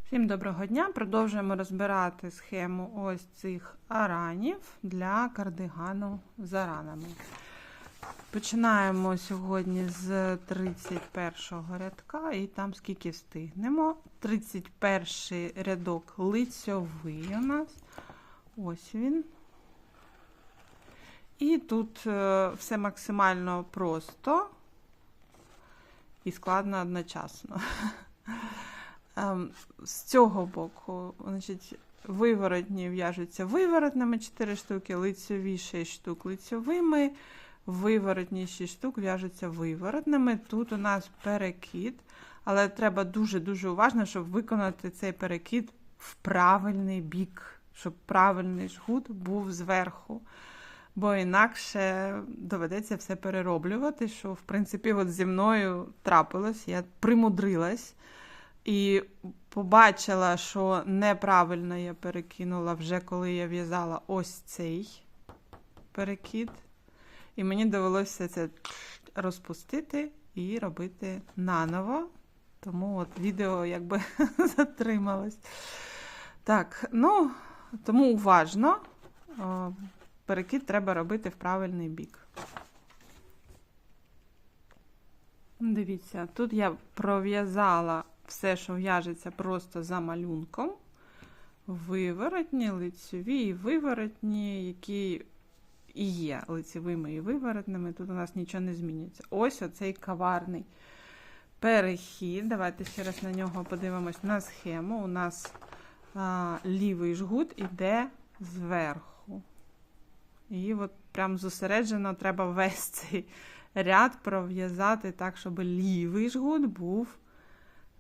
Всім доброго дня! Продовжуємо розбирати схему ось цих аранів для кардигану з аранами. Починаємо сьогодні з 31-го рядка і там скільки встигнемо. 31-й рядок лицьовий у нас. Ось він. І тут все максимально просто і складно одночасно. З цього боку, значить, виворотні в'яжуться виворотними 4 штуки, лицьові 6 штук лицьовими, виворотні 6 штук в'яжуться виворотними. Тут у нас перекид, але треба дуже-дуже уважно, щоб виконати цей перекид в правильний бік, щоб правильний жгут був зверху. Бо інакше доведеться все перероблювати, що, в принципі, от зі мною трапилось, я примудрилась. І побачила, що неправильно я перекинула вже коли я в'язала ось цей перекид. І мені довелося це розпустити і робити наново. Тому от відео якби затрималось. Так, ну, тому уважно. Перекид треба робити в правильний бік. Дивіться, тут я пров'язала все, що в'яжеться просто за малюнком. Виворотні, лицьові і виворотні, які і є лицьовими і виворотними. Тут у нас нічого не змінюється. Ось оцей коварний перехід. Давайте ще раз на нього подивимось на схему. У нас лівий жгут іде зверху. І от прям зосереджено треба весь цей ряд пров'язати так, щоб лівий жгут був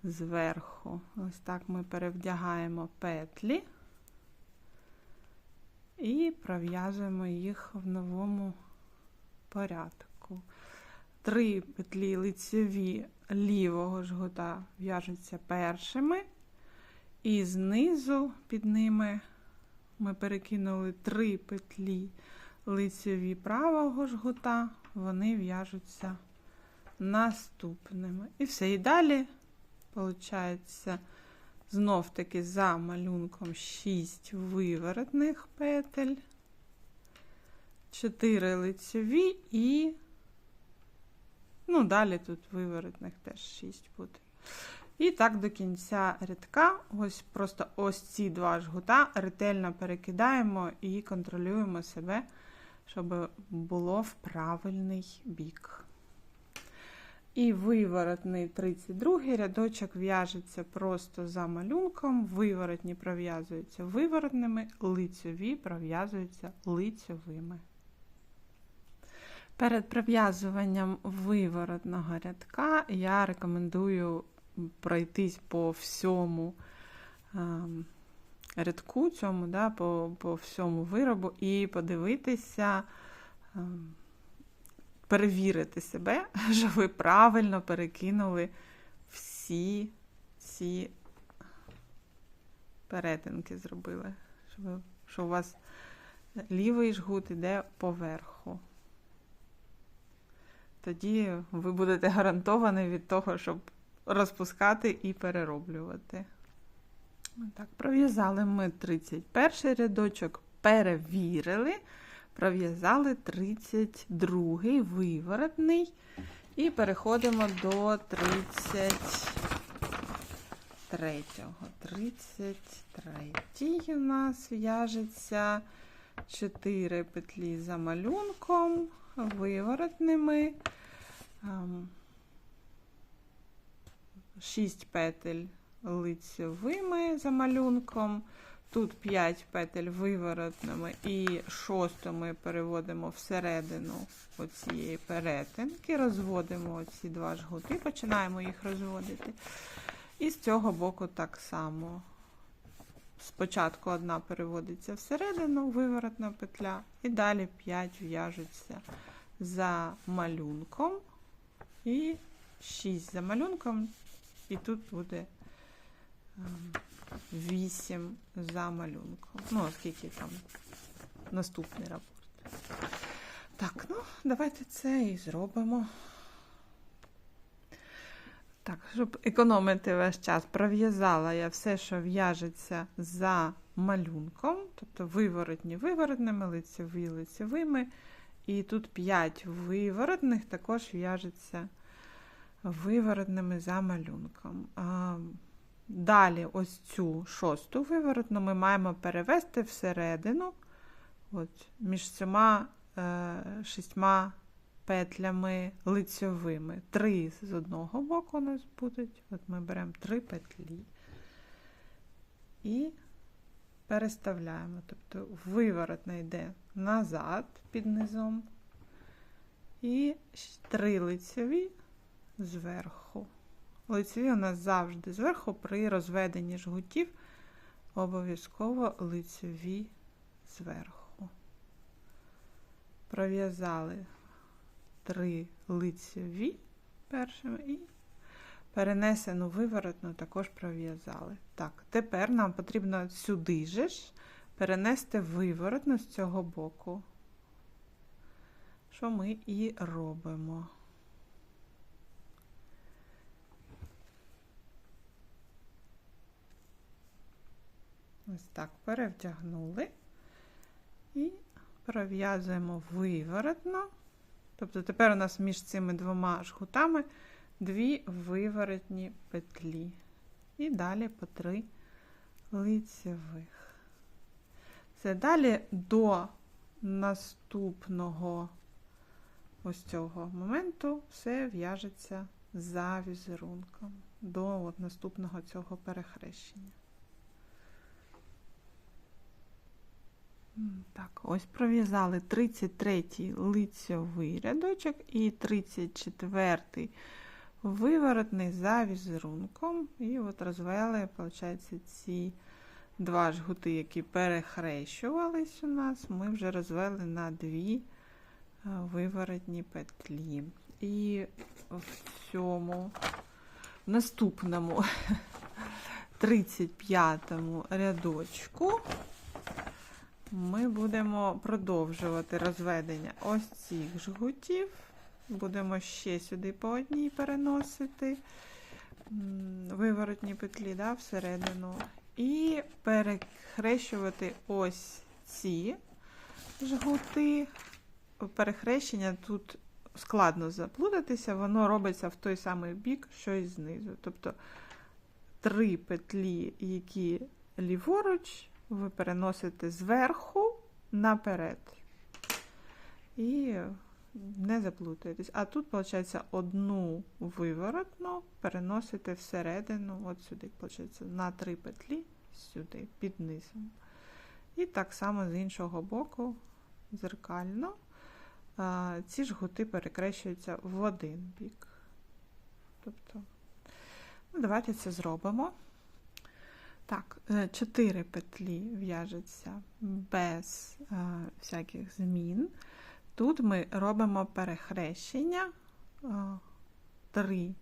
зверху. Ось так ми перевдягаємо петлі і пров'язуємо їх в новому порядку. 3 петлі лицьові лівого жгута в'яжуться першими, і знизу під ними ми перекинули 3 петлі лицьові правого жгута, вони в'яжуться наступними. І все, і далі получається знов-таки за малюнком 6 виворотних петель, 4 лицьові і, ну, далі тут виворотних теж 6 буде. І так до кінця рядка, ось просто ось ці 2 жгута ретельно перекидаємо і контролюємо себе, щоб було в правильний бік. І виворотний 32-й рядочок в'яжеться просто за малюнком, виворотні пров'язуються виворотними, лицьові пров'язуються лицьовими. Перед пров'язуванням виворотного рядка я рекомендую пройтись по всьому рядку, цьому, да, по всьому виробу і подивитися, перевірити себе, що ви правильно перекинули всі ці перетинки зробили. Що у вас лівий жгут іде поверху. Тоді ви будете гарантовані від того, щоб розпускати і перероблювати. Так, пров'язали ми 31 рядочок, перевірили. Пров'язали 32-й виворотний і переходимо до 33-го. 33-й у нас в'яжеться 4 петлі за малюнком, виворотними, 6 петель лицьовими за малюнком. Тут 5 петель виворотними і 6 ми переводимо всередину оцієї перетинки, розводимо оці 2 жгути, починаємо їх розводити. І з цього боку так само. Спочатку одна переводиться всередину, виворотна петля, і далі 5 в'яжуться за малюнком, і 6 за малюнком, і тут буде 8 за малюнком. Ну, оскільки там наступний рапорт. Так, ну, давайте це і зробимо. Так, щоб економити весь час, пров'язала я все, що в'яжеться за малюнком, тобто виворотні виворотними, лицеві лицевими. І тут 5 виворотних також в'яжеться виворотними за малюнком. Далі ось цю 6-ту виворотну ми маємо перевести всередину, от, між цими 6 петлями лицьовими. 3 з одного боку у нас будуть. От ми беремо 3 петлі і переставляємо. Тобто виворотна йде назад під низом і 3 лицьові зверху. Лицеві у нас завжди зверху, при розведенні жгутів обов'язково лицеві зверху. Пров'язали 3 лицеві першими і перенесену виворотну також пров'язали. Так, тепер нам потрібно сюди же ж перенести виворотну з цього боку, що ми і робимо. Ось так перевдягнули і пров'язуємо виворотно. Тобто тепер у нас між цими 2 жгутами 2 виворотні петлі. І далі по 3 лицевих. Це далі до наступного ось цього моменту все в'яжеться за візерунком. До наступного цього перехрещення. Так, ось пров'язали 33-й лицьовий рядочок і 34-й виворотний за візерунком. І от розвели, виходить, ці 2 жгути, які перехрещувались у нас, ми вже розвели на 2 виворотні петлі. І в цьому наступному 35-му рядочку ми будемо продовжувати розведення ось цих жгутів. Будемо ще сюди по одній переносити виворотні петлі, да, всередину. І перехрещувати ось ці жгути. Перехрещення тут складно заплутатися, воно робиться в той самий бік, що і знизу. Тобто 3 петлі, які ліворуч, ви переносите зверху наперед. І не заплутаєтесь. А тут, виходить, одну виворотну переносите всередину, от сюди, виходить, на 3 петлі, сюди, під низом. І так само з іншого боку, дзеркально, ці жгути перекрещуються в один бік. Тобто, ну, давайте це зробимо. Так, 4 петлі в'яжуться без всяких змін. Тут ми робимо перехрещення, 3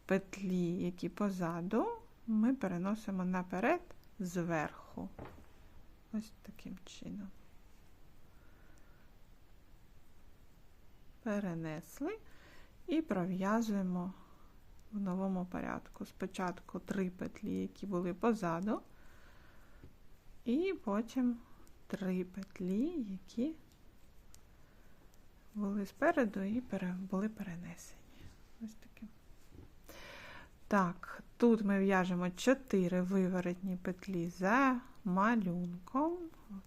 петлі, які позаду, ми переносимо наперед зверху. Ось таким чином. Перенесли і пров'язуємо в новому порядку. Спочатку 3 петлі, які були позаду, і потім 3 петлі, які були спереду і були перенесені. Ось таке. Так, тут ми в'яжемо 4 виворотні петлі за малюнком,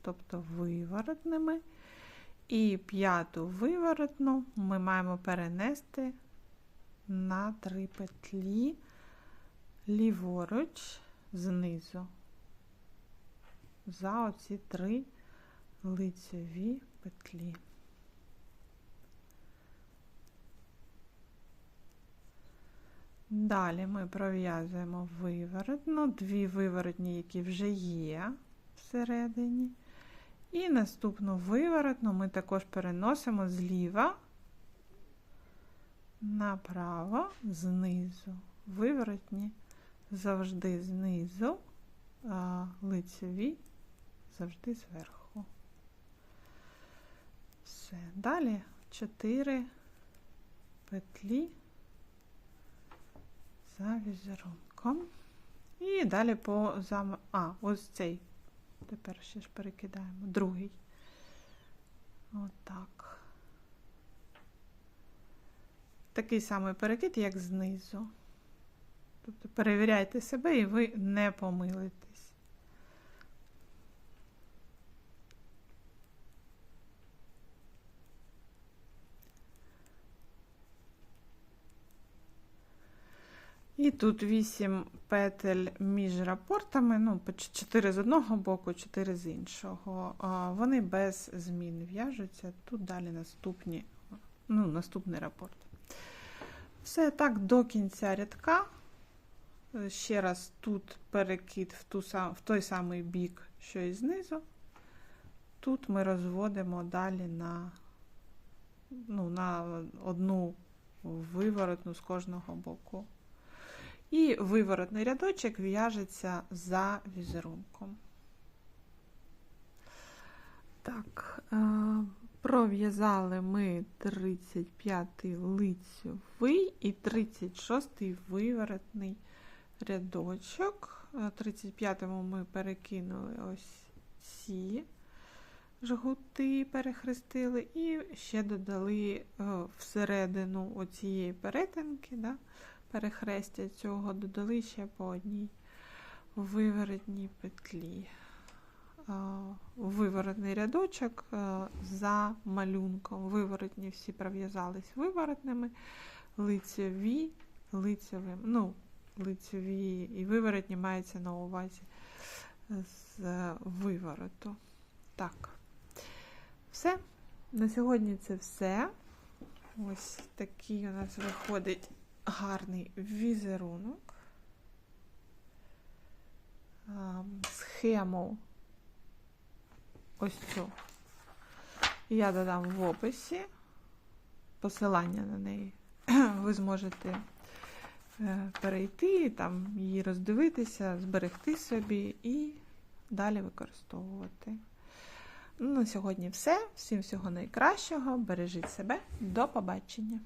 тобто виворотними. І 5-ту виворотну ми маємо перенести на 3 петлі ліворуч знизу. За оці 3 лицеві петлі. Далі ми пров'язуємо виворотну, 2 виворотні, які вже є всередині. І наступну виворотну ми також переносимо зліва направо, знизу. Виворотні завжди знизу, а лицеві завжди зверху. Все. Далі 4 петлі за візерунком. І далі по ось цей. Тепер ще ж перекидаємо. Другий. Отак. Такий самий перекид, як знизу. Тобто перевіряйте себе, і ви не помилитесь. І тут 8 петель між рапортами, ну, 4 з одного боку, 4 з іншого. Вони без змін в'яжуться. Тут далі наступний рапорт. Все так до кінця рядка. Ще раз тут перекид в той самий бік, що і знизу. Тут ми розводимо далі на одну виворотну з кожного боку. І виворотний рядочок в'яжеться за візерунком. Так, пров'язали ми 35-й лицьовий і 36-й виворотний рядочок. 35-му ми перекинули ось ці жгути, перехрестили і ще додали всередину оцієї перетинки, перехрестя цього, додали ще по одній виворотній петлі. Виворотний рядочок за малюнком. Виворотні всі пров'язались виворотними, лицьові лицьовим. Лицьові і виворотні мається на увазі з вивороту. Так. Все. На сьогодні це все. Ось такий у нас виходить гарний візерунок. Схему ось цю я додам в описі, посилання на неї. Ви зможете перейти, там її роздивитися, зберегти собі і далі використовувати. На сьогодні все. Всім всього найкращого. Бережіть себе. До побачення.